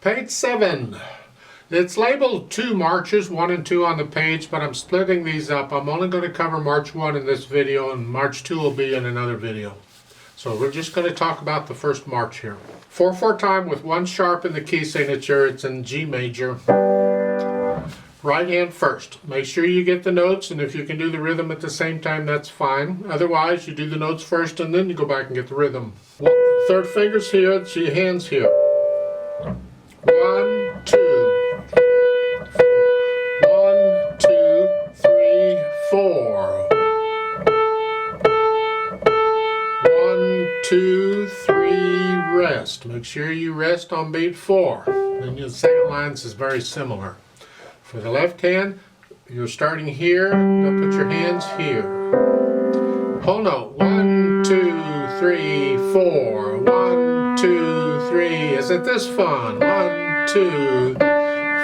Page 7. It's labeled 2 marches, 1 and 2 on the page, but I'm splitting these up. I'm only going to cover March 1 in this video, and March 2 will be in another video. So we're just going to talk about the first march here. 4/4 time with 1 sharp in the key signature. It's in G major. Right hand first. Make sure you get the notes, and if you can do the rhythm at the same time, that's fine. Otherwise, you do the notes first, and then you go back and get the rhythm. 3rd finger's here, so your hand's here. 1, 2. 1, 2, 3, 4. 1, 2, 3, rest. Make sure you rest on beat 4. And your second lines is very similar. For the left hand, you're starting here. Don't put your hands here. Whole note. 1, 2, 3, 4. 1, 2, 3. Isn't this fun? 1, 2,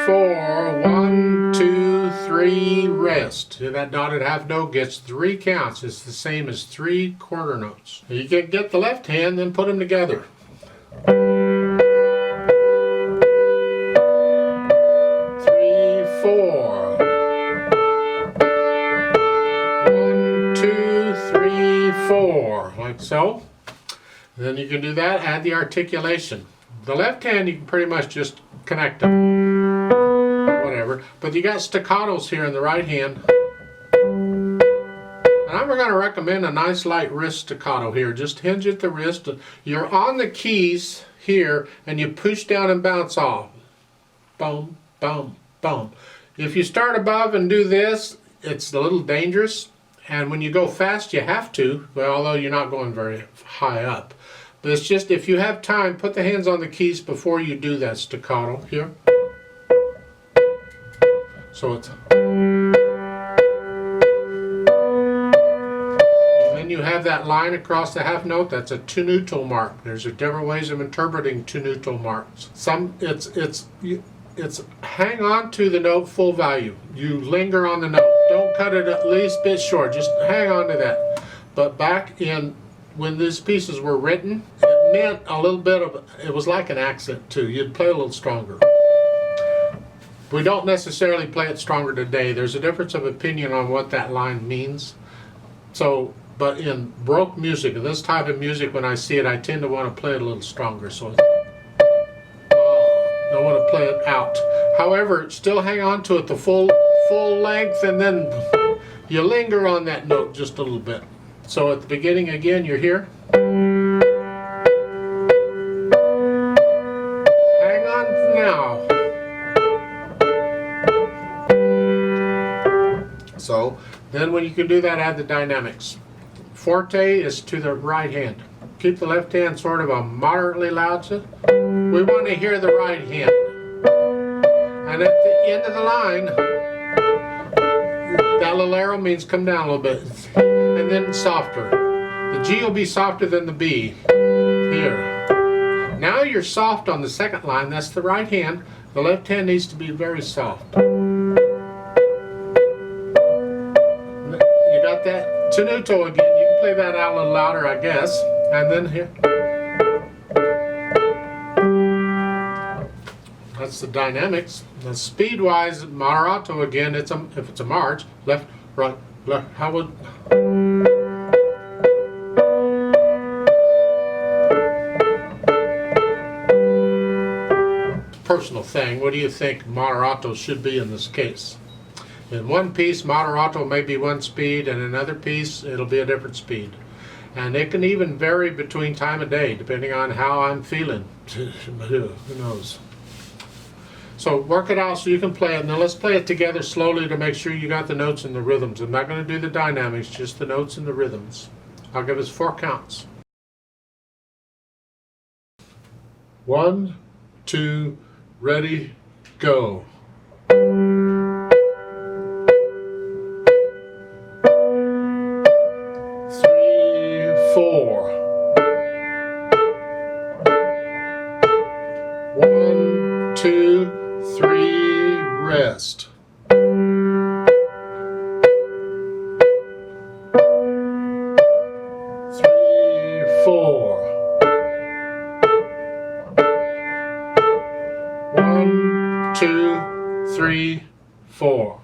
4. 1, 2, 3. Rest. That dotted half note gets 3 counts. It's the same as 3 quarter notes. You can get the left hand, then put them together. 3, 4. 1, 2, 3, 4. Like so. Then you can do that. Add the articulation. The left hand you can pretty much just connect them. Whatever. But you got staccatos here in the right hand. And I'm going to recommend a nice light wrist staccato here. Just hinge at the wrist. You're on the keys here and you push down and bounce off. Boom, boom, boom. If you start above and do this, it's a little dangerous. And when you go fast, you have to, well, although you're not going very high up. But it's just, if you have time, put the hands on the keys before you do that staccato here. So it's... And then you have that line across the half note. That's a tenuto mark. There's different ways of interpreting tenuto marks. It's hang on to the note full value. You linger on the note. Don't cut it at least bit short. Just hang on to that. But back in when these pieces were written, it meant a little bit of, it was like an accent too. You'd play a little stronger. We don't necessarily play it stronger today. There's a difference of opinion on what that line means. So, but in Baroque music, in this type of music, when I see it, I tend to want to play it a little stronger. So I want to play it out. However, still hang on to it the full length, and then you linger on that note just a little bit. So at the beginning again, you're here. Hang on now. So then when you can do that, add the dynamics. Forte is to the right hand. Keep the left hand sort of a moderately loud. We want to hear the right hand. And at the end of the line, that little arrow means come down a little bit. And then softer. The G will be softer than the B. Here. Now you're soft on the second line. That's the right hand. The left hand needs to be very soft. You got that? Tenuto again. You can play that out a little louder, I guess. And then here. That's the dynamics. The speed-wise, moderato again. If it's a march, left, right, left. How would? Personal thing. What do you think moderato should be in this case? In one piece, moderato may be one speed, and another piece, it'll be a different speed. And it can even vary between time of day, depending on how I'm feeling. Who knows? So work it out so you can play it. Now let's play it together slowly to make sure you got the notes and the rhythms. I'm not going to do the dynamics, just the notes and the rhythms. I'll give us 4 counts. 1, 2, ready, go. 4. 1, 2, 3, rest. 3, 4. 2, 3, 4.